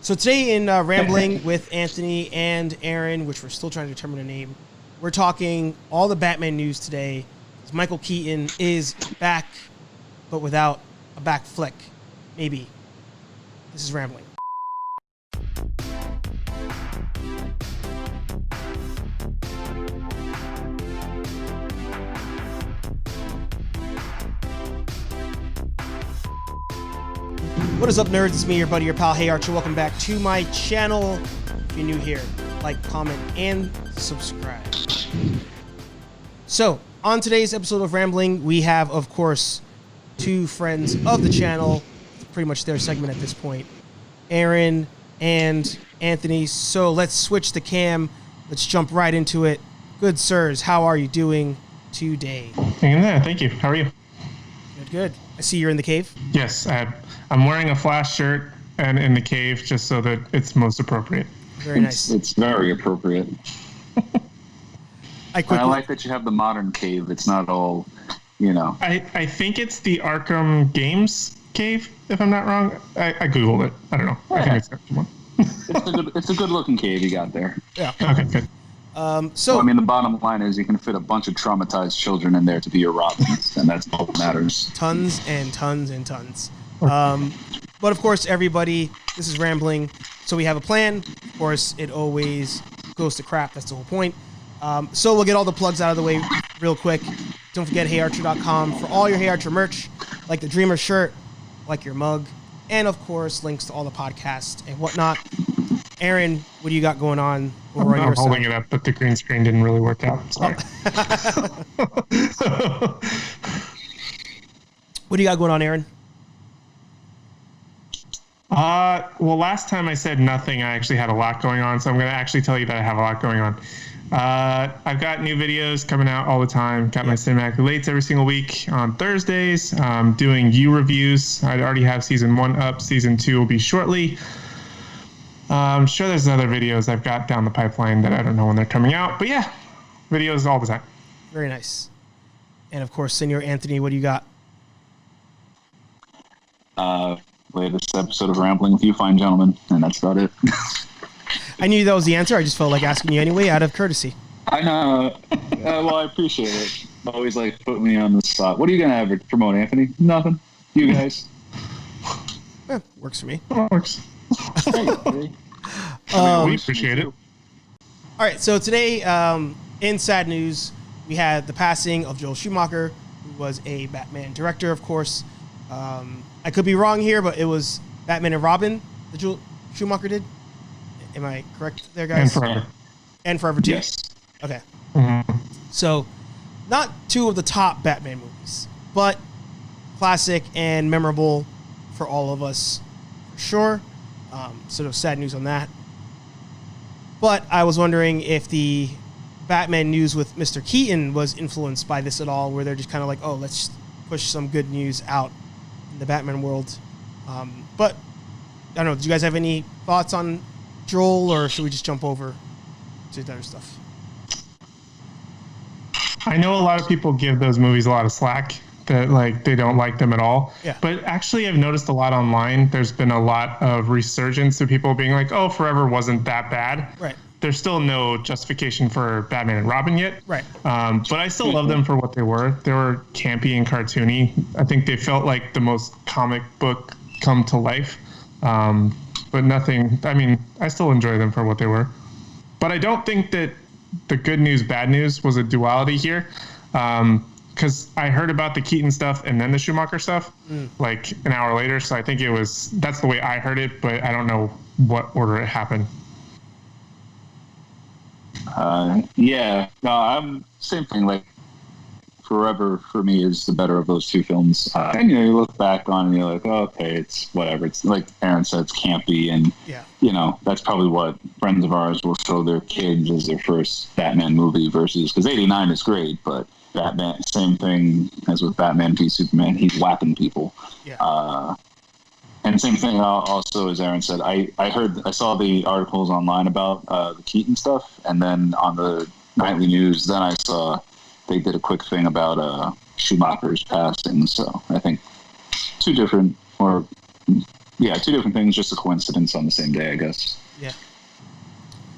So today in Rambling with Anthony and Aaron, which we're still trying to determine a name, we're talking all the Batman news today. Michael Keaton is back, but without a back flick. Maybe. This is Rambling. What is up, nerds? It's me, your buddy, your pal, HeyArcher. Welcome back to my channel. If you're new here, like, comment, and subscribe. So, on today's episode of Rambling, we have, of course, two friends of the channel. It's pretty much their segment at this point. Aaron and Anthony. So, let's switch the cam. Let's jump right into it. Good sirs, how are you doing today? Hanging in there. Thank you. How are you? Good, good. I see you're in the cave. Yes, I'm wearing a Flash shirt and in the cave just so that it's most appropriate. Very nice. It's very appropriate. I like that you have the modern cave. It's not all, you know. I think it's the Arkham Games cave, if I'm not wrong. I Googled it. I don't know. Yeah. I think it's the one. It's a good looking cave you got there. Yeah. Okay, good. The bottom line is you can fit a bunch of traumatized children in there to be your Robins, and that's all that matters. Tons and tons and tons. But of course, everybody, this is Rambling, so we have a plan. Of course, it always goes to crap. That's the whole point. So we'll get all the plugs out of the way real quick. Don't forget HeyArcher.com for all your HeyArcher merch, like the Dreamer shirt, like your mug, and of course, links to all the podcasts and whatnot. Aaron, what do you got going on over on your side? I'm holding it up, but the green screen didn't really work out. Sorry. What do you got going on, Aaron? Well, last time I said nothing, I actually had a lot going on, so I'm going to actually tell you that I have a lot going on. I've got new videos coming out all the time. Got my cinematic relates every single week on Thursdays. Doing U reviews. I already have season 1 up. Season 2 will be shortly. I'm sure there's other videos I've got down the pipeline that I don't know when they're coming out. But yeah, videos all the time. Very nice. And of course, Senor Anthony, what do you got? Latest episode of Rambling with you fine gentlemen, and that's about it. I knew that was the answer. I just felt like asking you anyway out of courtesy. I know. Well, I appreciate it. Always like put me on the spot. What are you going to have to promote, Anthony? Nothing. You guys? Works for me. Works. Hey. We appreciate it. All right, so today, in sad news, we had the passing of Joel Schumacher, who was a Batman director, of course. I could be wrong here, but it was Batman and Robin that Joel Schumacher did. Am I correct there, guys? And Forever. And Forever, too? Yes. Okay. Mm-hmm. So, not two of the top Batman movies, but classic and memorable for all of us, for sure. Sort of sad news on that. But I was wondering if the Batman news with Mr. Keaton was influenced by this at all, where they're just kind of like, oh, let's push some good news out in the Batman world. But, I don't know, do you guys have any thoughts on Joel, or should we just jump over to the other stuff? I know a lot of people give those movies a lot of slack, that like they don't like them at all. Yeah. But actually I've noticed a lot online. There's been a lot of resurgence of people being like, oh, Forever wasn't that bad. Right. There's still no justification for Batman and Robin yet. Right. But I still love them for what they were. They were campy and cartoony. I think they felt like the most comic book come to life. But nothing, I mean, I still enjoy them for what they were. But I don't think that the good news, bad news was a duality here. Because I heard about the Keaton stuff and then the Schumacher stuff like an hour later. So I think that's the way I heard it, but I don't know what order it happened. Yeah, no, I'm same thing. Like Forever for me is the better of those two films. And you look back on it and you're like, oh, okay, it's whatever. It's like Aaron said, it's campy, and that's probably what friends of ours will show their kids as their first Batman movie versus, because '89 is great, but Batman, same thing as with Batman v Superman, he's whapping people. Yeah. And same thing also, as Aaron said, I saw the articles online about the Keaton stuff, and then on the nightly news, then I saw they did a quick thing about Schumacher's passing. So I think two different, or Yeah, two different things, just a coincidence on the same day, I guess. Yeah.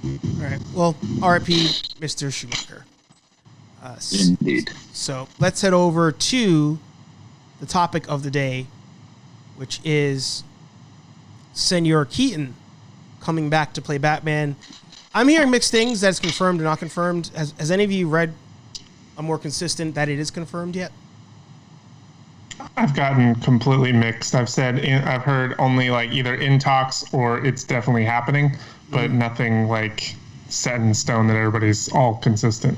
All right. Well, R.I.P. Mr. Schumacher. Indeed. So let's head over to the topic of the day, which is Senor Keaton coming back to play Batman. I'm hearing mixed things, that it's confirmed or not confirmed. Has any of you read a more consistent that it is confirmed yet? I've gotten completely mixed. I've heard only like either in talks or it's definitely happening, but nothing like set in stone that everybody's all consistent.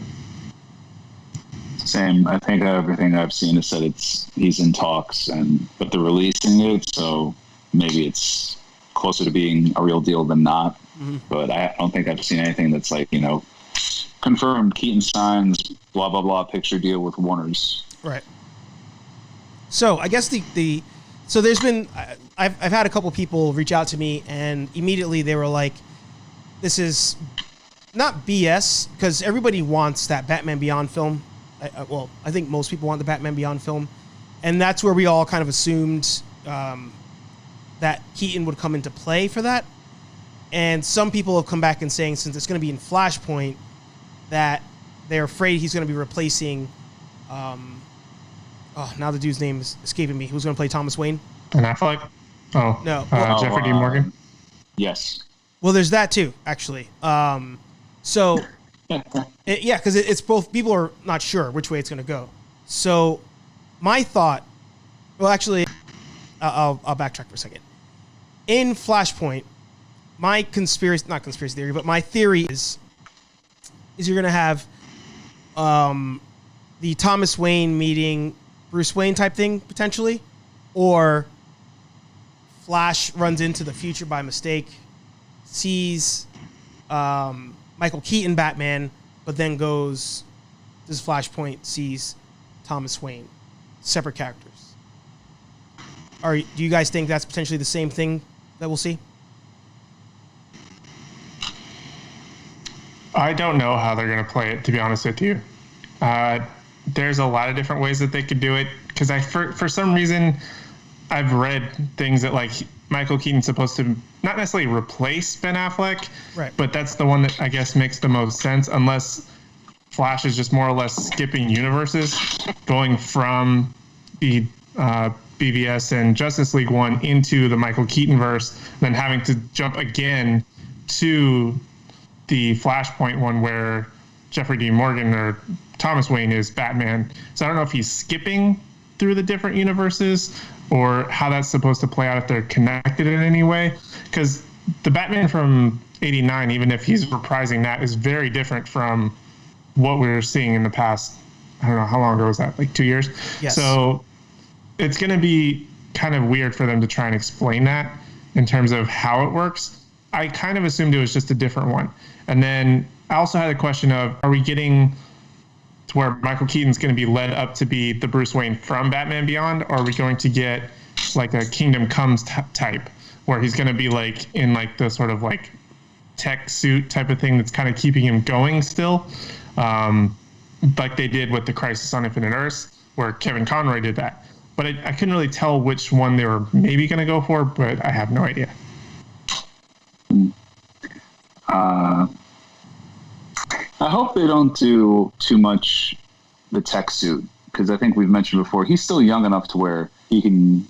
Same. I think everything I've seen has said he's in talks, but they're releasing it, so maybe it's closer to being a real deal than not. Mm-hmm. But I don't think I've seen anything that's like, confirmed Keaton signs blah blah blah picture deal with Warner's. Right. So I guess so there's been I've had a couple people reach out to me, and immediately they were like, this is not BS, because everybody wants that Batman Beyond film. I think most people want the Batman Beyond film, and that's where we all kind of assumed that Keaton would come into play for that. And some people have come back and saying, since it's going to be in Flashpoint, that they're afraid he's going to be replacing now the dude's name is escaping me. Who's going to play Thomas Wayne? Ben Affleck? Oh. No. Jeffrey D. Morgan? Yes. Well, there's that too, actually. Because it's both. People are not sure which way it's going to go. So my thought, well, actually, I'll backtrack for a second. In Flashpoint, my not conspiracy theory, but my theory is you're going to have the Thomas Wayne meeting Bruce Wayne type thing, potentially, or Flash runs into the future by mistake, sees Michael Keaton Batman, but then does Flashpoint, sees Thomas Wayne, separate characters. Do you guys think that's potentially the same thing that we'll see? I don't know how they're going to play it, to be honest with you. There's a lot of different ways that they could do it, because for some reason I've read things that like Michael Keaton's supposed to not necessarily replace Ben Affleck, right? But that's the one that I guess makes the most sense, unless Flash is just more or less skipping universes, going from the BVS and Justice League one into the Michael Keaton verse, then having to jump again to the Flashpoint one where Jeffrey D. Morgan or Thomas Wayne is Batman. So I don't know if he's skipping through the different universes or how that's supposed to play out, if they're connected in any way. Because the Batman from '89, even if he's reprising that, is very different from what we were seeing in the past. I don't know, how long ago was that? Like 2 years? Yes. So it's going to be kind of weird for them to try and explain that in terms of how it works. I kind of assumed it was just a different one. And then I also had a question of, are we getting to where Michael Keaton's going to be led up to be the Bruce Wayne from Batman Beyond? Or are we going to get like a Kingdom Comes type where he's going to be like in like the sort of like tech suit type of thing that's kind of keeping him going still? Like they did with the Crisis on Infinite Earths, where Kevin Conroy did that. But I couldn't really tell which one they were maybe going to go for, but I have no idea. I hope they don't do too much the tech suit, because I think we've mentioned before, he's still young enough to where he can,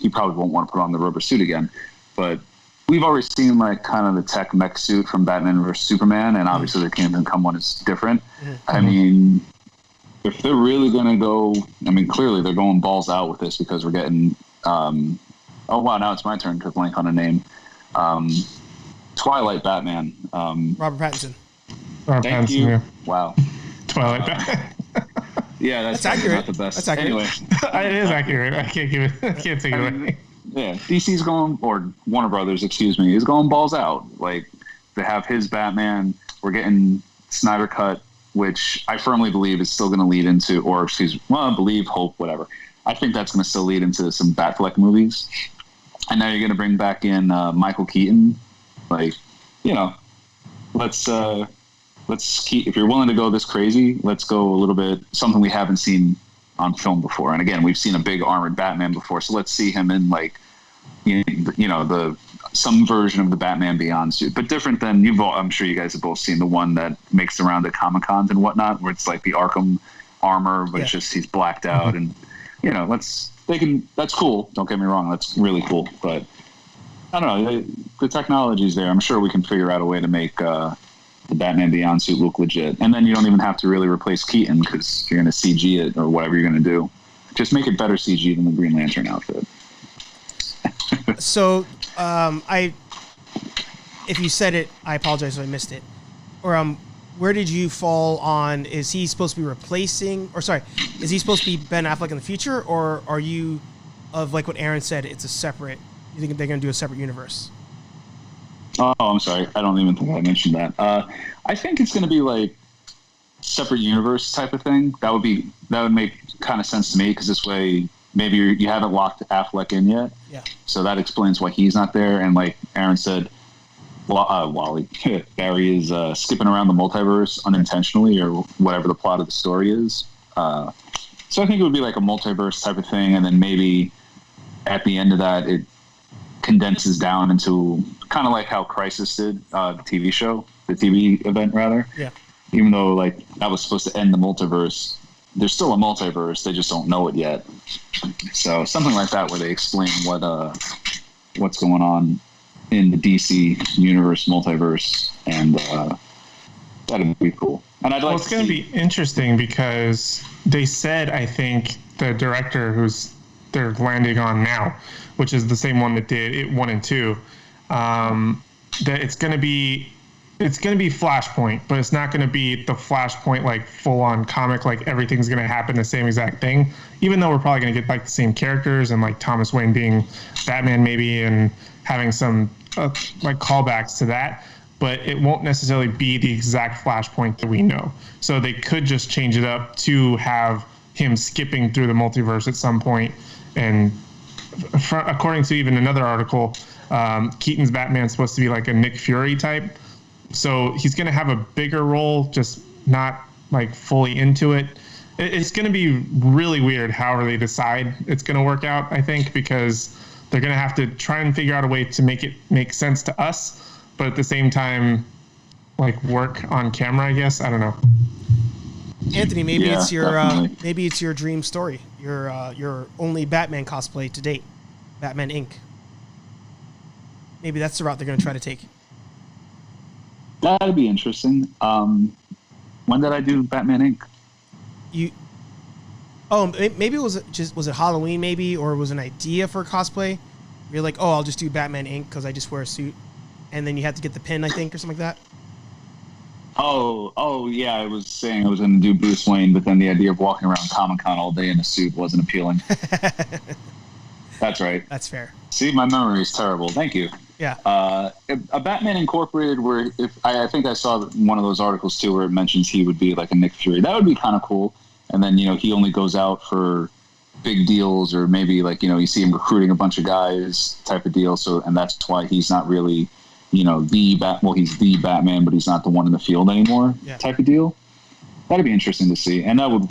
he probably won't want to put on the rubber suit again, but we've already seen like kind of the tech mech suit from Batman vs. Superman, and obviously the Kingdom Come one is different. Mm-hmm. I mean, if they're really going to go, clearly they're going balls out with this, because we're getting, oh wow, now it's my turn to blank on a name. Twilight Batman. Robert Pattinson. Thank you. Yeah. Wow. Twilight Batman. Yeah, that's accurate. Not the best. That's accurate. Anyway, it is accurate. I can't take it away. Yeah, DC's going, or Warner Brothers, is going balls out. Like, they have his Batman. We're getting Snyder Cut, which I firmly believe is still going to lead into, hope, whatever. I think that's going to still lead into some Batfleck movies. And now you're going to bring back in Michael Keaton. Like, let's keep, if you're willing to go this crazy, let's go a little bit, something we haven't seen on film before. And again, we've seen a big armored Batman before, so let's see him in like some version of the Batman Beyond suit, but different than I'm sure you guys have both seen the one that makes the round at Comic-Cons and whatnot, where it's like the Arkham armor, but it's just he's blacked out, and that's cool. Don't get me wrong, that's really cool, but I don't know, the technology's there. I'm sure we can figure out a way to make the Batman Beyond suit look legit, and then you don't even have to really replace Keaton because you're going to CG it or whatever you're going to do. Just make it better CG than the Green Lantern outfit. So, if you said it, I apologize if I missed it. Or where did you fall on? Is he supposed to be replacing? Or sorry, is he supposed to be Ben Affleck in the future, or are you of like what Aaron said? It's a separate. You think they're going to do a separate universe? Oh, I'm sorry. I don't even think I mentioned that. I think it's going to be like separate universe type of thing. That would make kind of sense to me because this way maybe you haven't locked Affleck in yet. Yeah. So that explains why he's not there. And like Aaron said, Barry is skipping around the multiverse unintentionally or whatever the plot of the story is. So I think it would be like a multiverse type of thing. And then maybe at the end of that, it condenses down into kind of like how Crisis did, the TV event rather. Yeah. Even though like that was supposed to end the multiverse, there's still a multiverse. They just don't know it yet. So something like that where they explain what's going on in the DC universe multiverse, and that'd be cool. And I'd like. Well, it's going to be interesting because they said, I think the director who's they're landing on now, which is the same one that did it 1 and 2, that it's going to be Flashpoint, but it's not going to be the Flashpoint like full on comic, like everything's going to happen the same exact thing, even though we're probably going to get like the same characters and like Thomas Wayne being Batman maybe and having some like callbacks to that, but it won't necessarily be the exact Flashpoint that we know. So they could just change it up to have him skipping through the multiverse at some point. And according to even another article, Keaton's Batman's supposed to be like a Nick Fury type. So he's going to have a bigger role, just not like fully into it. It's going to be really weird however they decide it's going to work out, I think, because they're going to have to try and figure out a way to make it make sense to us, but at the same time, like work on camera, I guess. I don't know. Anthony, maybe it's your dream story, your only Batman cosplay to date, Batman Inc. Maybe that's the route they're going to try to take. That'd be interesting. When did I do Batman Inc? Maybe it was it Halloween maybe, or was it an idea for cosplay? You're like, I'll just do Batman Inc. because I just wear a suit, and then you have to get the pin, I think, or something like that. Oh yeah, I was saying I was going to do Bruce Wayne, but then the idea of walking around Comic-Con all day in a suit wasn't appealing. That's right. That's fair. See, my memory is terrible. Thank you. Yeah. A Batman Incorporated, where I think I saw one of those articles too, where it mentions he would be like a Nick Fury. That would be kind of cool. And then he only goes out for big deals, or maybe like you see him recruiting a bunch of guys type of deal. So and that's why he's not really he's the Batman, but he's not the one in the field anymore. Type of deal. That'd be interesting to see, and that would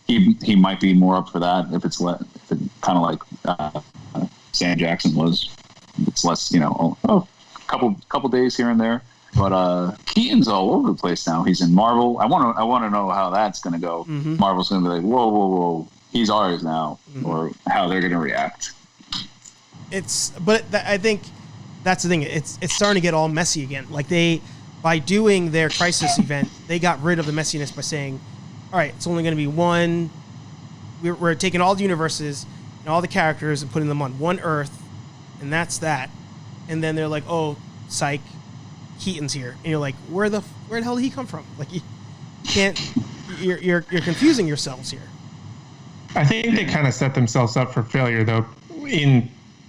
he might be more up for that if it's kind of like Sam Jackson was. It's less, couple days here and there. But Keaton's all over the place now. He's in Marvel. I want to know how that's going to go. Mm-hmm. Marvel's going to be like, whoa, he's ours now, mm-hmm. or how they're going to react. I think that's the thing. It's starting to get all messy again. Like by doing their Crisis event, they got rid of the messiness by saying, all right, it's only going to be one. We're taking all the universes and all the characters and putting them on one Earth. And that's that. And then they're like, oh, psych, Keaton's here. And you're like, where the hell did he come from? Like, you can't, you're confusing yourselves here. I think they kind of set themselves up for failure, though, in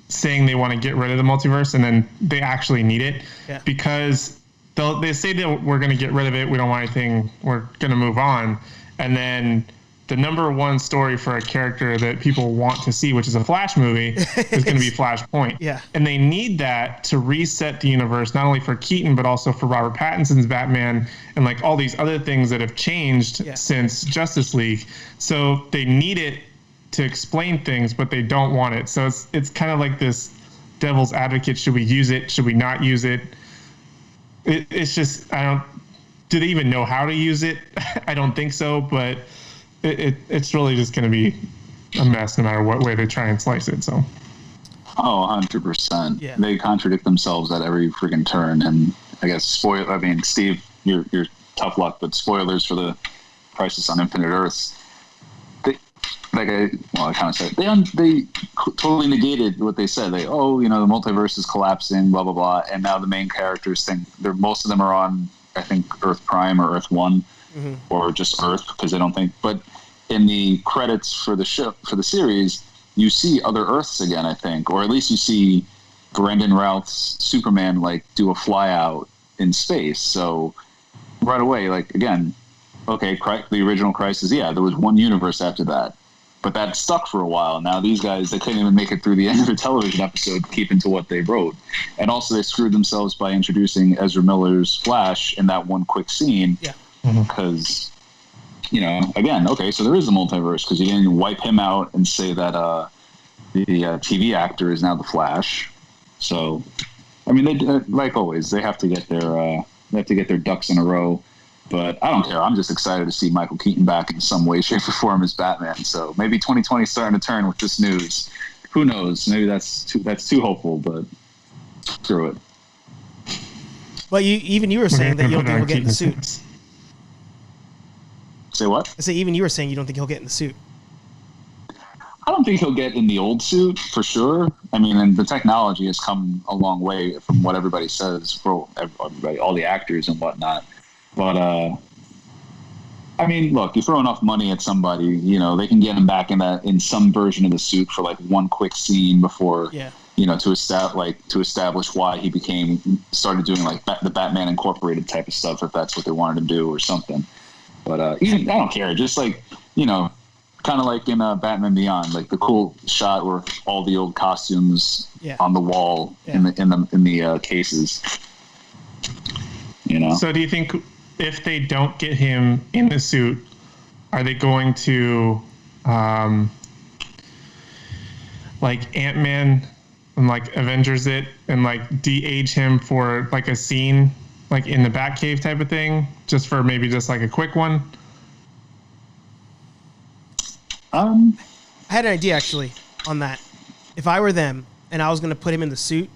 saying they want to get rid of the multiverse and then they actually need it. Yeah. Because they say that we're going to get rid of it, we don't want anything, we're going to move on. And then the number one story for a character that people want to see, which is a Flash movie, is going to be Flashpoint. Yeah. And they need that to reset the universe, not only for Keaton, but also for Robert Pattinson's Batman and like all these other things that have changed since Justice League. So they need it to explain things, but they don't want it. So it's kind of like this devil's advocate. Should we use it? Should we not use it? It's just, do they even know how to use it? I don't think so, but it's really just going to be a mess no matter what way they try and slice it. So. Oh, 100%. Yeah. They contradict themselves at every freaking turn. And I guess Steve, you're tough luck, but spoilers for the Crisis on Infinite Earths. I kind of said they totally negated what they said. The multiverse is collapsing, blah blah blah, and now the main characters think most of them are on, I think, Earth Prime or Earth 1, or just Earth, because they don't think. But in the credits for the show, for the series, you see other Earths again, I think, or at least you see Brendan Routh's Superman do a fly out in space. So right away, again, okay, the original Crisis, there was one universe after that. But that stuck for a while. Now these guys, they couldn't even make it through the end of the television episode, keeping to what they wrote. And also they screwed themselves by introducing Ezra Miller's Flash in that one quick scene. Yeah. Because, again, okay, so there is a multiverse, because you didn't wipe him out and say that the TV actor is now the Flash. So, I mean, they like always, they have to get their ducks in a row. But I don't care. I'm just excited to see Michael Keaton back in some way, shape, or form as Batman. So maybe 2020 is starting to turn with this news. Who knows? Maybe that's too hopeful, but screw it. But you were saying that you don't think he'll get in the suit. Say what? I say even you were saying you don't think he'll get in the suit. I don't think he'll get in the old suit for sure. I mean, and the technology has come a long way from what everybody says, for everybody, all the actors and whatnot. But, I mean, look, you throw enough money at somebody, they can get him back in some version of the suit for one quick scene before, to establish why he started doing the Batman Incorporated type of stuff, if that's what they wanted to do or something. But I don't care. Just kind of like in Batman Beyond, the cool shot where all the old costumes on the wall in the cases. So do you think, if they don't get him in the suit, are they going to, Ant-Man and Avengers it and de-age him for a scene in the Batcave type of thing, just for maybe just a quick one? I had an idea actually on that. If I were them and I was going to put him in the suit,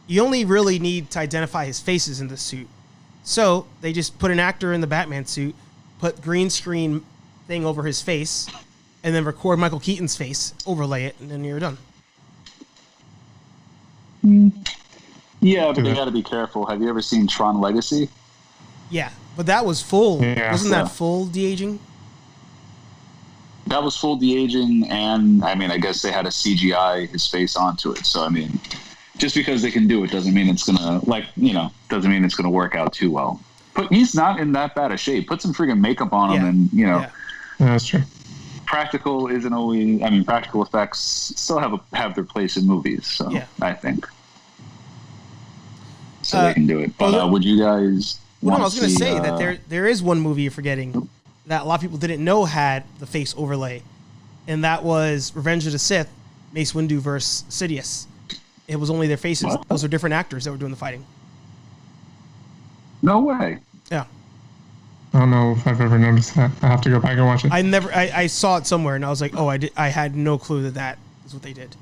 you only really need to identify his faces in the suit. So they just put an actor in the Batman suit, put green screen thing over his face, and then record Michael Keaton's face, overlay it, and then you're done. Yeah, but they got to be careful. Have you ever seen Tron Legacy? Yeah, but that was full. Yeah. Wasn't that full de-aging? That was full de-aging, and I mean, I guess they had to CGI his face onto it. So I mean, just because they can do it doesn't mean it's gonna doesn't mean it's gonna work out too well. But he's not in that bad a shape. Put some freaking makeup on him, and Yeah, that's true. Practical isn't always. I mean, practical effects still have their place in movies. So I think so they can do it. But would you guys? Well, no, I was going to say that there is one movie you're forgetting that a lot of people didn't know had the face overlay, and that was Revenge of the Sith, Mace Windu versus Sidious. It was only their faces. What? Those are different actors that were doing the fighting. No way. Yeah. I don't know if I've ever noticed that. I have to go back and watch it. I saw it somewhere, and I was like, oh, I had no clue that is what they did.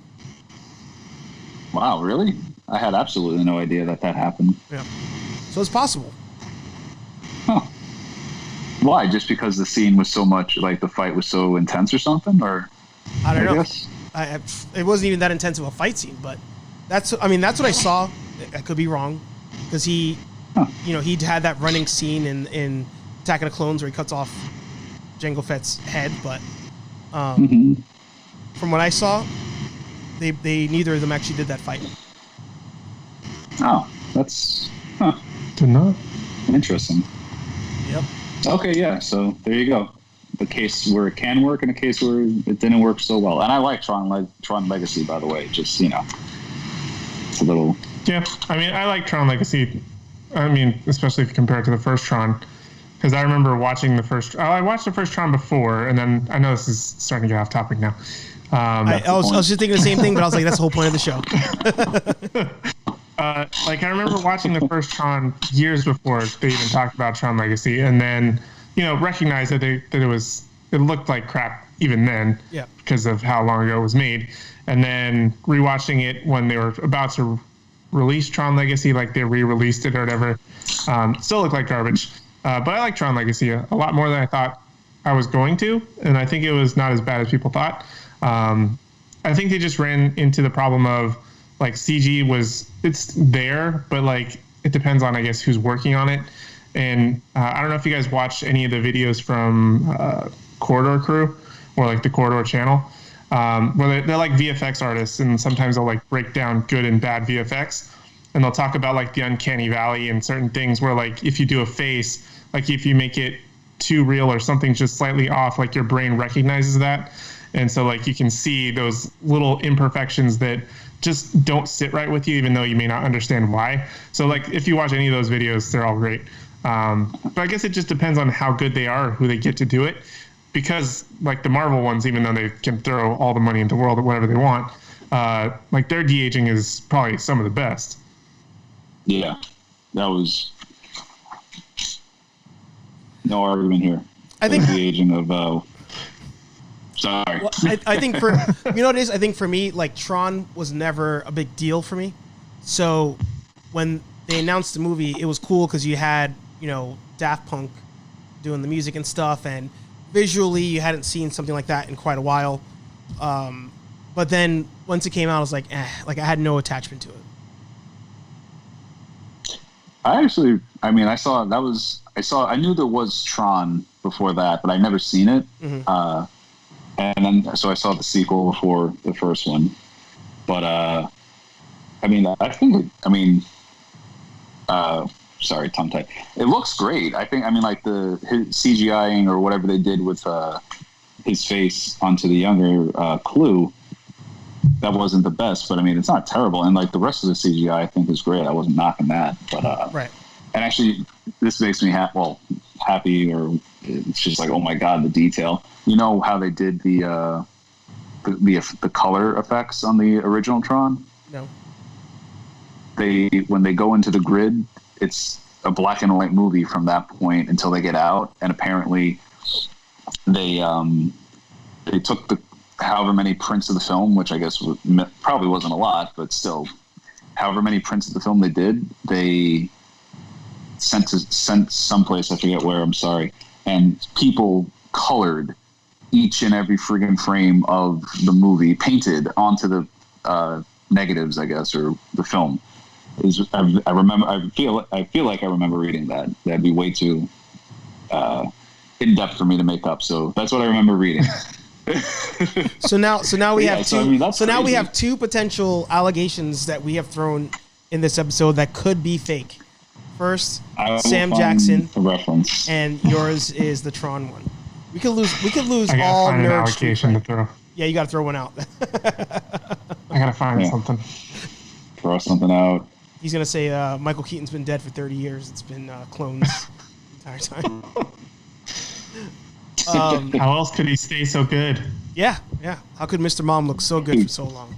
Wow, really? I had absolutely no idea that happened. Yeah. So it's possible. Huh. Why? Just because the scene was so much, the fight was so intense or something? Or I don't know. Guess? It wasn't even that intense of a fight scene, but that's what I saw. I could be wrong, because he had that running scene in Attack of the Clones where he cuts off Jango Fett's head, but from what I saw, they neither of them actually did that fight. Oh, that's Did not. Interesting. Yep. Okay, yeah. So there you go. The case where it can work and a case where it didn't work so well. And I like Tron Legacy, by the way. Just it's a little. Yeah, I mean, I like Tron Legacy. I mean, especially if you compare it to the first Tron, because I remember watching the first. I watched the first Tron before, and then I know this is starting to get off topic now. I was just thinking the same thing, but I was like, that's the whole point of the show. Like I remember watching the first Tron years before they even talked about Tron Legacy, and then recognized that it looked like crap even then, because of how long ago it was made, and then rewatching it when they were about to release Tron Legacy, like they re-released it or whatever, still looked like garbage. But I like Tron Legacy a lot more than I thought I was going to, and I think it was not as bad as people thought. I think they just ran into the problem of like CG it's there, but like it depends on, I guess, who's working on it. And I don't know if you guys watched any of the videos from Corridor Crew or like the Corridor channel, where they're like VFX artists, and sometimes they'll like break down good and bad VFX, and they'll talk about like the uncanny valley and certain things where like if you do a face, like if you make it too real or something's just slightly off, like your brain recognizes that. And so like you can see those little imperfections that just don't sit right with you, even though you may not understand why. So like if you watch any of those videos, they're all great. But I guess it just depends on how good they are, who they get to do it. Because like the Marvel ones, even though they can throw all the money into the world at whatever they want, like their de-aging is probably some of the best. Yeah, that was no argument here. I think the aging of. Sorry. Well, I think for what it is. I think for me, like Tron was never a big deal for me. So when they announced the movie, it was cool because you had Daft Punk doing the music and stuff, and visually you hadn't seen something like that in quite a while. But then once it came out, I was like, like I had no attachment to it. I knew there was Tron before that, but I'd never seen it. Mm-hmm. And then, so I saw the sequel before the first one. But, sorry, tongue tied. It looks great. I think, like his CGIing or whatever they did with his face onto the younger Clue, that wasn't the best, but it's not terrible. And like the rest of the CGI, I think is great. I wasn't knocking that, but right. And actually, this makes me happy, or it's just like, oh my god, the detail. You know how they did the color effects on the original Tron? No. When they go into the grid, it's a black and white movie from that point until they get out, and apparently they took the however many prints of the film, which I guess probably wasn't a lot, but still, however many prints of the film they did, they sent someplace, I forget where, I'm sorry, and people colored each and every friggin' frame of the movie, painted onto the negatives, I guess, or the film. I feel like I remember reading that. That'd be way too in depth for me to make up. So that's what I remember reading. So now we have two. So now we crazy. have two potential allegations that we have thrown in this episode that could be fake. First, Sam Jackson, a reference, and yours is the Tron one. We could lose I gotta all find an nerd allocation to throw. Yeah, you got to throw one out. I gotta find something. Throw something out. He's gonna say Michael Keaton's been dead for 30 years. It's been clones the entire time. How else could he stay so good? Yeah. How could Mr. Mom look so good for so long?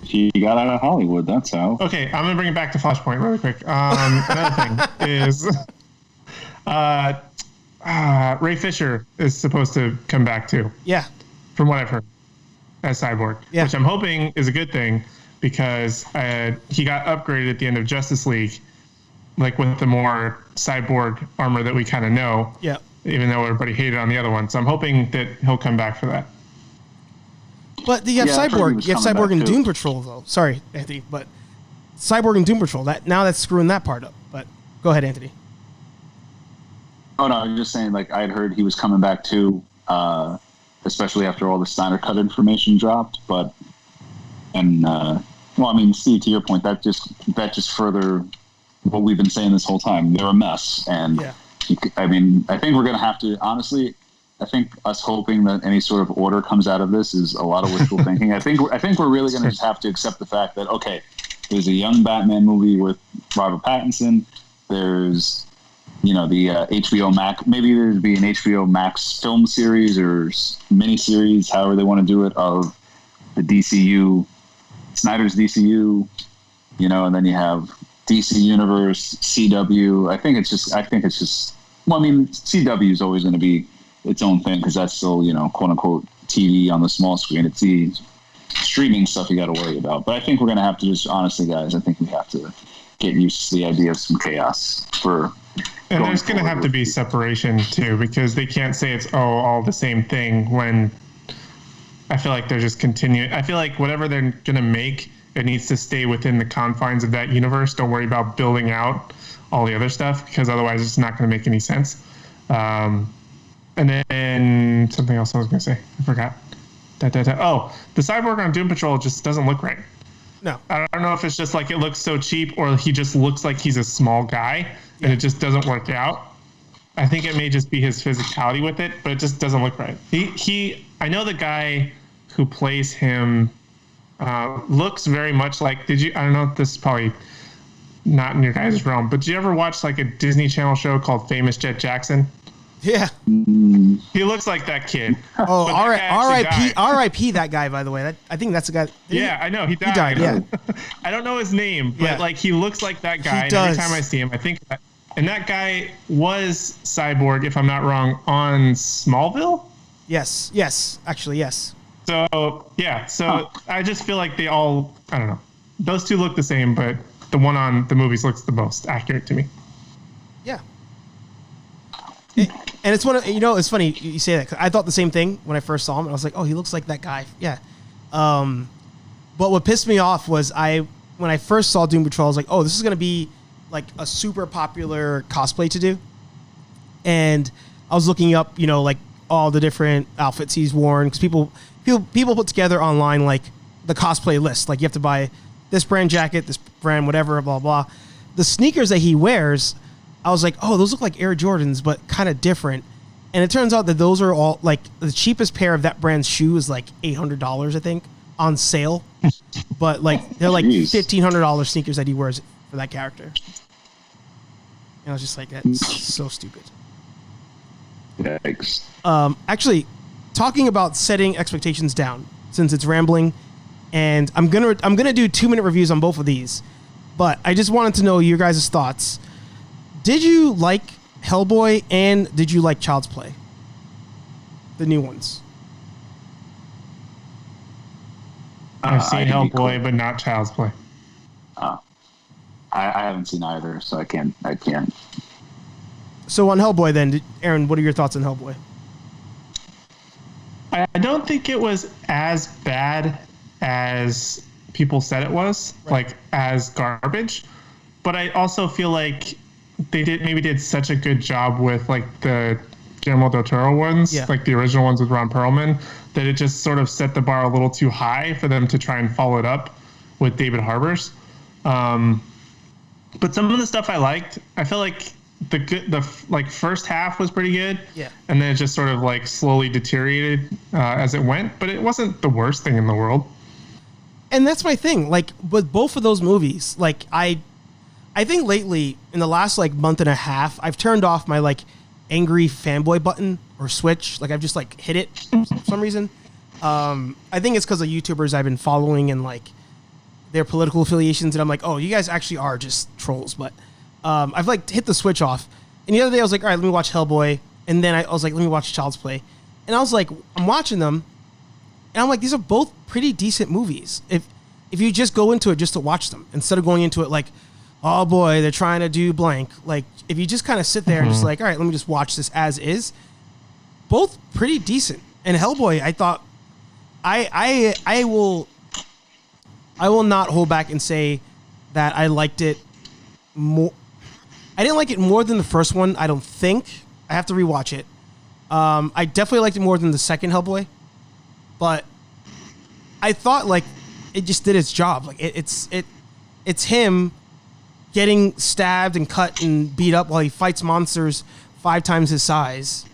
He got out of Hollywood, that's how. Okay, I'm gonna bring it back to Flashpoint really quick. Another thing is, Ray Fisher is supposed to come back too. Yeah. From what I've heard, as Cyborg, which I'm hoping is a good thing because he got upgraded at the end of Justice League, like with the more cyborg armor that we kind of know. Yeah. Even though everybody hated on the other one, so I'm hoping that he'll come back for that. But you have Cyborg. You have Cyborg and Doom Patrol, though. Sorry, Anthony, but Cyborg and Doom Patrol. That's screwing that part up. But go ahead, Anthony. Oh no, I'm just saying. Like I had heard he was coming back too, especially after all the Snyder Cut information dropped. But Steve, to your point, that just further what we've been saying this whole time. They're a mess, and I think we're gonna have to honestly. I think us hoping that any sort of order comes out of this is a lot of wishful thinking. I think we're really going to just have to accept the fact that, okay, there's a young Batman movie with Robert Pattinson. There's the HBO Max. Maybe there'd be an HBO Max film series or mini series, however they want to do it, of the DCU, Snyder's DCU. And then you have DC Universe, CW. I think it's just. Well, I mean, CW is always going to be its own thing because that's still, quote unquote TV on the small screen. It's the streaming stuff you got to worry about. But I think we're going to have to just, honestly, guys, I think we have to get used to the idea of some chaos for. And there's going to have to be separation too, because they can't say it's all the same thing when I feel like they're just continuing. I feel like whatever they're going to make, it needs to stay within the confines of that universe. Don't worry about building out all the other stuff, because otherwise it's not going to make any sense. And then something else I was going to say, I forgot. Oh, the cyborg on Doom Patrol just doesn't look right. No. I don't know if it's just like it looks so cheap, or he just looks like he's a small guy and it just doesn't work out. I think it may just be his physicality with it, but it just doesn't look right. I know the guy who plays him looks very much like, I don't know if this is probably not in your guys' realm, but did you ever watch like a Disney Channel show called Famous Jett Jackson? Yeah. He looks like that kid. Oh, R.I.P. that guy, by the way. I think that's the guy. Yeah, I know. He died. He died, yeah. I don't know his name, but like he looks like that guy. He does. Every time I see him, I think that. And that guy was Cyborg, if I'm not wrong, on Smallville? Yes. Actually, yes. So, yeah. So I just feel like they all, I don't know. Those two look the same, but the one on the movies looks the most accurate to me. Yeah. And it's one of, it's funny you say that, 'cause I thought the same thing when I first saw him. I was like, oh, he looks like that guy. Yeah. But what pissed me off was when I first saw Doom Patrol, I was like, oh, this is going to be like a super popular cosplay to do. And I was looking up, like all the different outfits he's worn, because people put together online like the cosplay list. Like you have to buy this brand jacket, this brand whatever, blah, blah. The sneakers that he wears, I was like, oh, those look like Air Jordans, but kind of different. And it turns out that those are all, like, the cheapest pair of that brand's shoe is like $800, I think, on sale. But, like, they're like $1,500 sneakers that he wears for that character. And I was just like, that's so stupid. Yikes. Actually, talking about setting expectations down, since it's rambling, and I'm gonna do 2-minute reviews on both of these, but I just wanted to know your guys' thoughts. Did you like Hellboy and did you like Child's Play? The new ones. I've seen Hellboy, but not Child's Play. I haven't seen either, so I can't. So on Hellboy then, Aaron, what are your thoughts on Hellboy? I don't think it was as bad as people said it was, like as garbage. But I also feel like they did such a good job with like the Guillermo del Toro ones, like the original ones with Ron Perlman, that it just sort of set the bar a little too high for them to try and follow it up with David Harbour's. But some of the stuff I liked, I feel like the first half was pretty good, and then it just sort of like slowly deteriorated as it went. But it wasn't the worst thing in the world. And that's my thing. Like with both of those movies, like I think lately in the last like month and a half, I've turned off my like angry fanboy button or switch. Like I've just like hit it for some reason. I think it's because of YouTubers I've been following and like their political affiliations, and I'm like, oh, you guys actually are just trolls. But I've like hit the switch off. And the other day I was like, all right, let me watch Hellboy. And then I was like, let me watch Child's Play. And I was like, I'm watching them, and I'm like, these are both pretty decent movies. If you just go into it just to watch them, instead of going into it like, oh boy, they're trying to do blank. Like if you just kind of sit there and just like, all right, let me just watch this as is. Both pretty decent. And Hellboy, I thought, I will not hold back and say that I liked it more. I didn't like it more than the first one. I don't think. I have to rewatch it. I definitely liked it more than the second Hellboy, but I thought like it just did its job. Like it's him getting stabbed and cut and beat up while he fights monsters 5 times his size,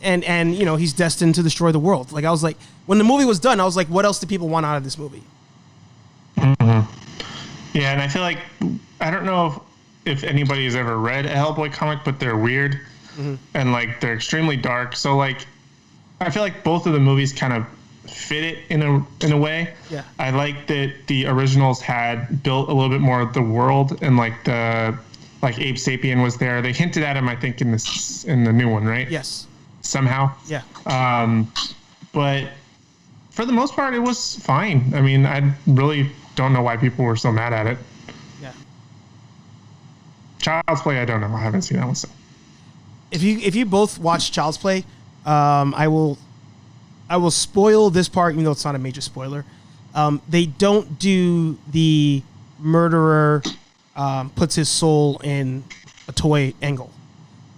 and he's destined to destroy the world. Like I was like, when the movie was done, I was like, what else do people want out of this movie? Mm-hmm. Yeah, and I feel like I don't know if anybody has ever read a Hellboy comic, but they're weird and like they're extremely dark. So like, I feel like both of the movies kind of fit it in a way. Yeah. I like that the originals had built a little bit more of the world, and like Abe Sapien was there. They hinted at him, I think, in the new one, right? Yes. Somehow. Yeah. But for the most part, it was fine. I mean, I really don't know why people were so mad at it. Yeah. Child's Play, I don't know. I haven't seen that one. So. If you both watch Child's Play, I will spoil this part, even though it's not a major spoiler. They don't do the murderer puts his soul in a toy angle.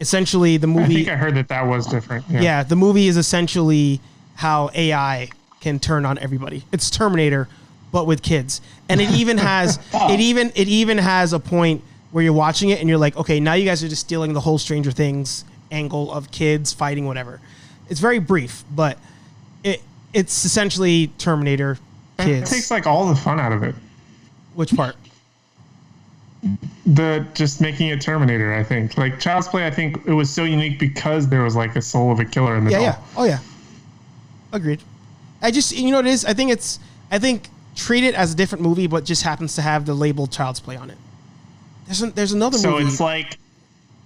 Essentially, the movie. I think I heard that was different. Yeah, the movie is essentially how AI can turn on everybody. It's Terminator, but with kids, and it even has it even has a point where you're watching it and you're like, okay, now you guys are just stealing the whole Stranger Things angle of kids fighting whatever. It's very brief, but it's essentially Terminator kids. It takes like all the fun out of it. Which part? The just making it Terminator, I think. Like Child's Play, I think it was so unique because there was like a soul of a killer in the doll. Yeah. Oh yeah. Agreed. I just, you know what it is? I think treat it as a different movie, but just happens to have the label Child's Play on it. There's another movie. So it's like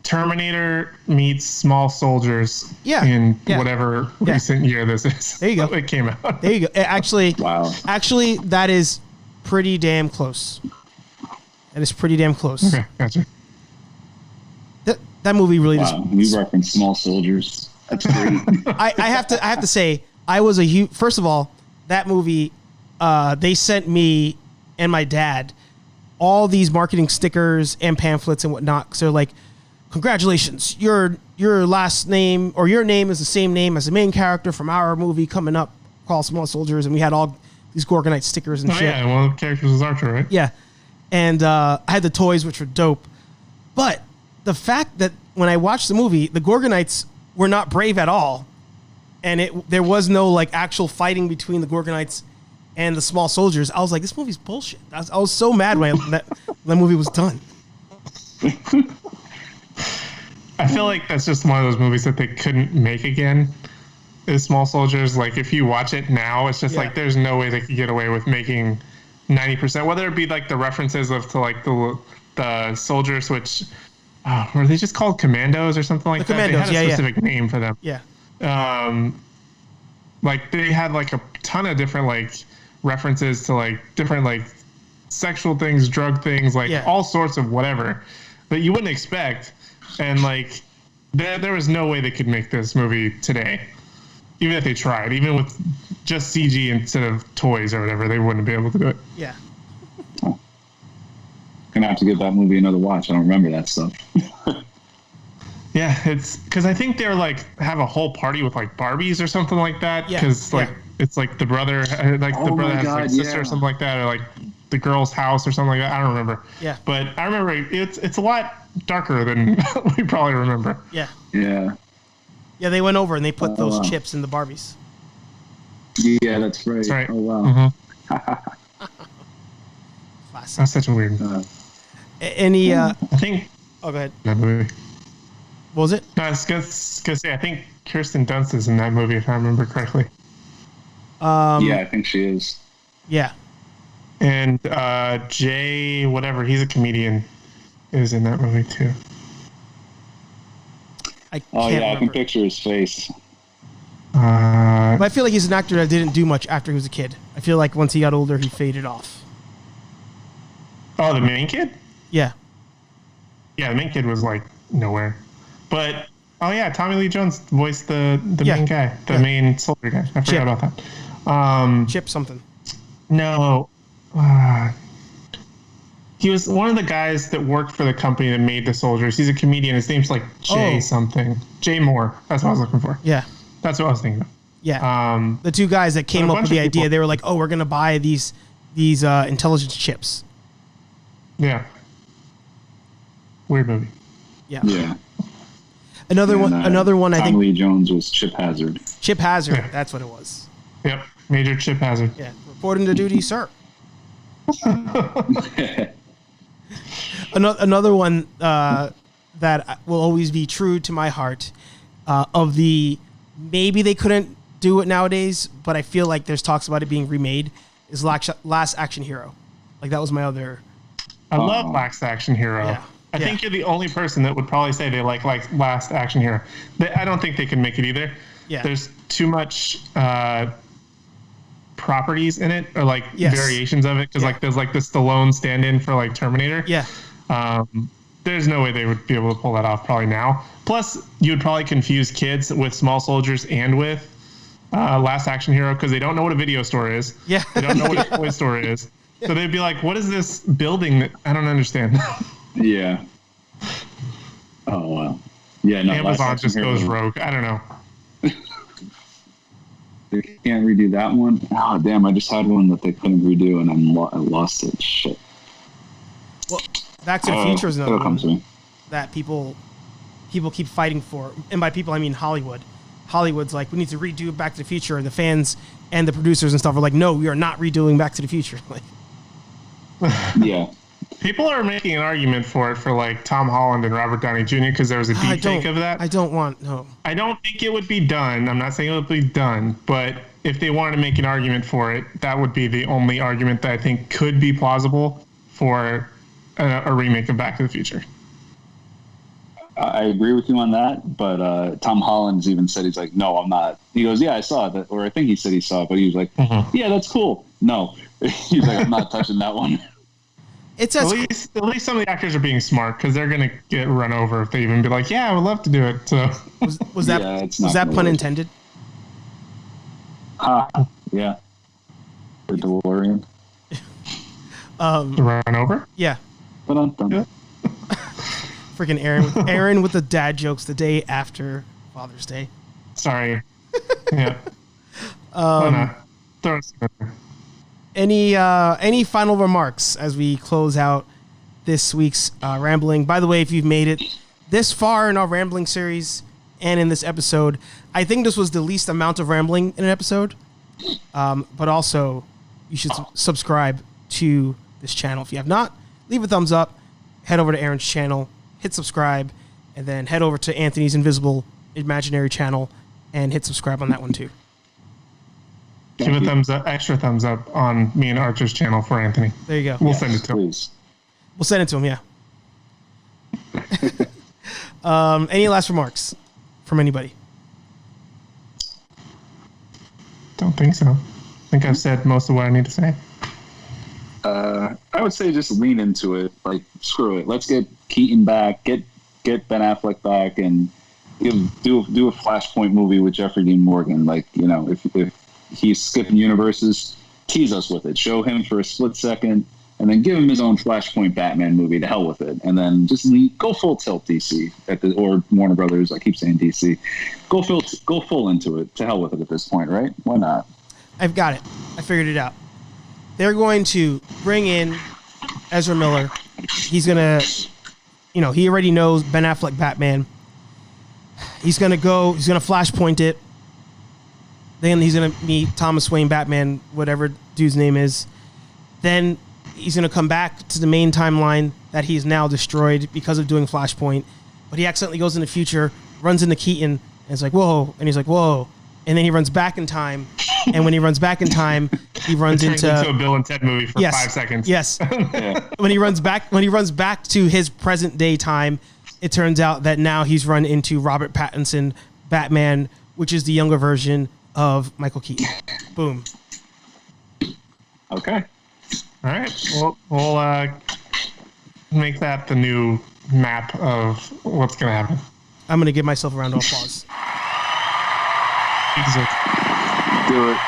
Terminator meets Small Soldiers in whatever recent year this is. There you go. It came out. There you go. Actually, wow. Actually, that is pretty damn close. That is pretty damn close. Okay, gotcha. That movie really wow. You reference Small Soldiers. That's great. I have to say, I was a huge. First of all, that movie, they sent me and my dad all these marketing stickers and pamphlets and whatnot. So they're like, congratulations, your last name or your name is the same name as the main character from our movie coming up called Small Soldiers, and we had all these Gorgonite stickers and shit. Yeah, one of the characters was Archer, right? Yeah, and I had the toys, which were dope. But the fact that when I watched the movie, the Gorgonites were not brave at all, and there was no like actual fighting between the Gorgonites and the Small Soldiers, I was like, this movie's bullshit. I was so mad when that movie was done. I feel like that's just one of those movies that they couldn't make again. Is Small Soldiers. Like if you watch it now, it's just like there's no way they could get away with making 90%. Whether it be like the references to like the soldiers, which were they just called commandos or something like that? Commandos, they had a specific name for them. Yeah. Like they had like a ton of different like references to like different like sexual things, drug things, like all sorts of whatever that you wouldn't expect. And like there was no way they could make this movie today, even if they tried. Even with just CG instead of toys or whatever, they wouldn't be able to do it. Yeah. Gonna have to give that movie another watch. I don't remember that stuff. Yeah, it's because I think they're like have a whole party with like Barbies or something like that. Because it's like the brother, like the brother has like sister or something like that, or like the girl's house or something like that. I don't remember. Yeah. But I remember it's a lot darker than we probably remember. Yeah. Yeah. Yeah, they went over and they put those chips in the Barbies. Yeah, that's right. That's right. Oh wow. That's such a weird. Any? I think. Oh, go ahead. That movie. What was it? No, I was gonna say I think Kirsten Dunst is in that movie if I remember correctly. Yeah, I think she is. Yeah. And Jay, whatever, he's a comedian, is in that movie too. I can picture his face. But I feel like he's an actor that didn't do much after he was a kid. I feel like once he got older, he faded off. Oh, the main kid? Yeah. Yeah, the main kid was like nowhere. But Tommy Lee Jones voiced the main guy, the main soldier guy. I forgot about that. Chip something. No. He was one of the guys that worked for the company that made the soldiers. He's a comedian. His name's like Jay something. Jay Moore. That's what I was looking for. Yeah. That's what I was thinking of. Yeah. The two guys that came up with the idea, they were like, we're going to buy these intelligence chips. Yeah. Weird movie. Yeah. Yeah. Another one. I think. Tommy Lee Jones was Chip Hazard. Chip Hazard. Yeah. That's what it was. Yep. Major Chip Hazard. Yeah. Reporting to duty, sir. Another one that will always be true to my heart of the maybe they couldn't do it nowadays, but I feel like there's talks about it being remade is Last Action Hero. Like that was my other. I love Last Action Hero. Yeah. I think you're the only person that would probably say they like Last Action Hero. I don't think they can make it either. Yeah. There's too much properties in it, or like variations of it, because like there's like the Stallone stand-in for like Terminator. Yeah. There's no way they would be able to pull that off probably now. Plus, you would probably confuse kids with Small Soldiers and with Last Action Hero because they don't know what a video store is. Yeah. They don't know what a toy store is. So they'd be like, what is this building that I don't understand? Yeah. Oh, wow. Yeah, no. Amazon just goes rogue. I don't know. They can't redo that one. Oh, damn. I just had one that they couldn't redo, and I lost it. Shit. Well, Back to the Future is another it'll come to one me. that people keep fighting for. And by people, I mean Hollywood. Hollywood's like, we need to redo Back to the Future. And the fans and the producers and stuff are like, no, we are not redoing Back to the Future. Like, Yeah. People are making an argument for it for like Tom Holland and Robert Downey Jr. because there was a deep fake of that. I don't think it would be done. I'm not saying it would be done, but if they wanted to make an argument for it, that would be the only argument that I think could be plausible for a remake of Back to the Future. I agree with you on that, but Tom Holland's even said, he's like, no, I'm not. He goes, yeah, I saw it. Or I think he said he saw it, but he was like, yeah, that's cool. No. He's like, I'm not touching that one. It's at least some of the actors are being smart because they're gonna get run over if they even be like, "Yeah, I would love to do it." So was that pun intended? Yeah. The DeLorean. Run over? Yeah. Yeah. Freaking Aaron with the dad jokes the day after Father's Day. Sorry. Yeah. Why not? Throw us in there. Any final remarks as we close out this week's rambling? By the way, if you've made it this far in our rambling series and in this episode, I think this was the least amount of rambling in an episode. But also, you should subscribe to this channel. If you have not, leave a thumbs up, head over to Aaron's channel, hit subscribe, and then head over to Anthony's Invisible Imaginary channel and hit subscribe on that one too. Give a thumbs up, extra thumbs up on me and Archer's channel for Anthony. There you go. We'll send it to him. Please. We'll send it to him, yeah. Any last remarks from anybody? Don't think so. I think I've said most of what I need to say. I would say just lean into it. Like, screw it. Let's get Keaton back, get Ben Affleck back, and do a Flashpoint movie with Jeffrey Dean Morgan. Like, you know, if he's skipping universes, tease us with it. Show him for a split second, and then give him his own Flashpoint Batman movie. To hell with it. And then just go full tilt DC or Warner Brothers. I keep saying DC. Go full into it. To hell with it at this point, right? Why not? I've got it. I figured it out. They're going to bring in Ezra Miller. He's going to, he already knows Ben Affleck Batman. He's going to Flashpoint it. Then he's going to meet Thomas Wayne Batman, whatever dude's name is. Then he's going to come back to the main timeline that he's now destroyed because of doing Flashpoint. But he accidentally goes in the future, runs into Keaton, and it's like, whoa. And he's like, whoa. And then he runs back in time. And when he runs back in time, he runs into a Bill and Ted movie for 5 seconds. Yes. When he runs back to his present day time, it turns out that now he's run into Robert Pattinson Batman, which is the younger version of Michael Keaton. Boom. Okay. All right. We'll make that the new map of what's going to happen. I'm going to give myself a round of applause. Do it.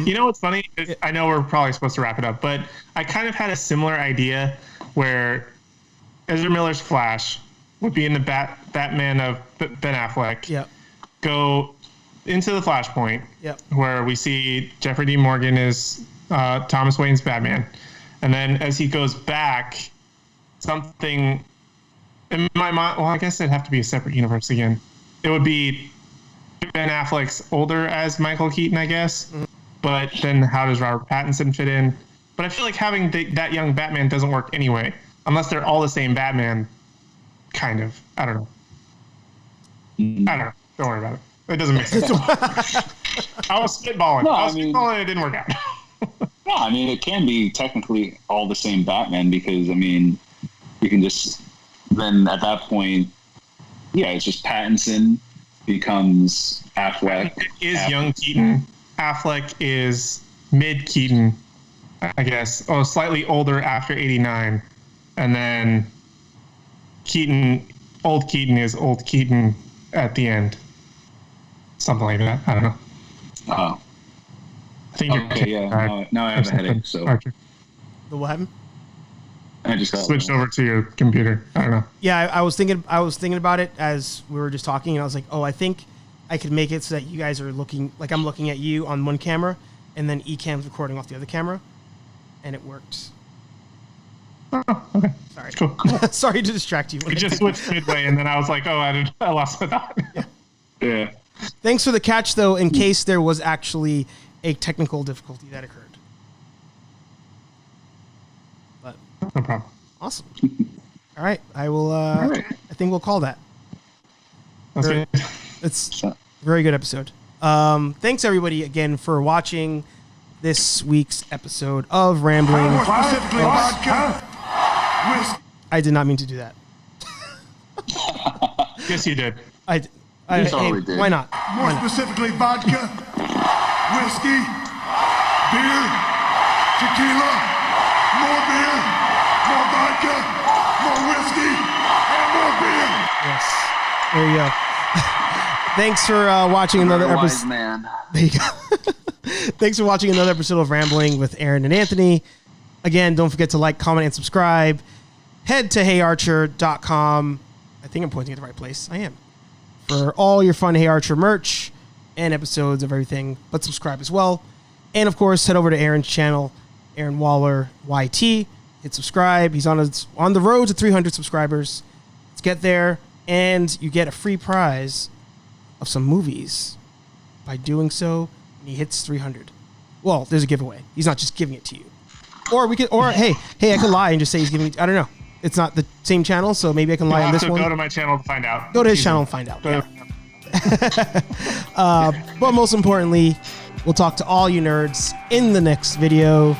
You know what's funny? I know we're probably supposed to wrap it up, but I kind of had a similar idea where Ezra Miller's Flash would be in the Batman of Ben Affleck. Yep. Go into the Flashpoint. Yep. Where we see Jeffrey Dean Morgan is Thomas Wayne's Batman, and then as he goes back, something in my mind. Well, I guess it'd have to be a separate universe again. It would be Ben Affleck's older as Michael Keaton, I guess. but then how does Robert Pattinson fit in? But I feel like having that young Batman doesn't work anyway, unless they're all the same Batman, kind of. I don't know. Don't worry about it. It doesn't make sense. I was spitballing. It didn't work out. No, I mean, it can be technically all the same Batman because, I mean, you can just, then at that point, yeah, it's just Pattinson becomes Affleck. It is young Keaton. Affleck is mid Keaton, I guess. Oh, slightly older after 89. And then old Keaton is old Keaton at the end. Something like that. I don't know. Oh. I think now I have a headache. So The what happened? I just switched over to your computer. I don't know. Yeah, I was thinking about it as we were just talking, and I was like, oh, I think I could make it so that you guys are looking like I'm looking at you on one camera, and then Ecamm's recording off the other camera, and it worked. Oh, okay. Sorry. Cool. Sorry to distract you. We just switched midway, and then I was like, oh, I lost my thought. Yeah. Thanks for the catch, though, in case there was actually a technical difficulty that occurred. But no problem. Awesome. All right. I will. right. I think we'll call that. That's good. It's a very good episode. Thanks, everybody, again, for watching this week's episode of Rambling. More specifically, vodka, whiskey. I did not mean to do that. Yes, you did. You totally did. Why not? More specifically, vodka, whiskey, beer, tequila, more beer, more vodka, more whiskey, and more beer. Yes. There you go. Thanks for watching another episode. Man. There you go. Thanks for watching another episode of Rambling with Aaron and Anthony. Again, don't forget to like, comment, and subscribe. Head to HeyArcher.com. I think I'm pointing at the right place. I am. For all your fun HeyArcher merch and episodes of everything, but subscribe as well. And of course, head over to Aaron's channel, Aaron Waller YT. Hit subscribe. He's on the road to 300 subscribers. Let's get there, and you get a free prize of some movies by doing so. And he hits 300. Well, there's a giveaway. He's not just giving it to you. Hey, I could lie and just say he's giving it. I don't know. It's not the same channel, so maybe I can lie on this one. Go to my channel to find out. Go to his channel and find out. But most importantly, we'll talk to all you nerds in the next video.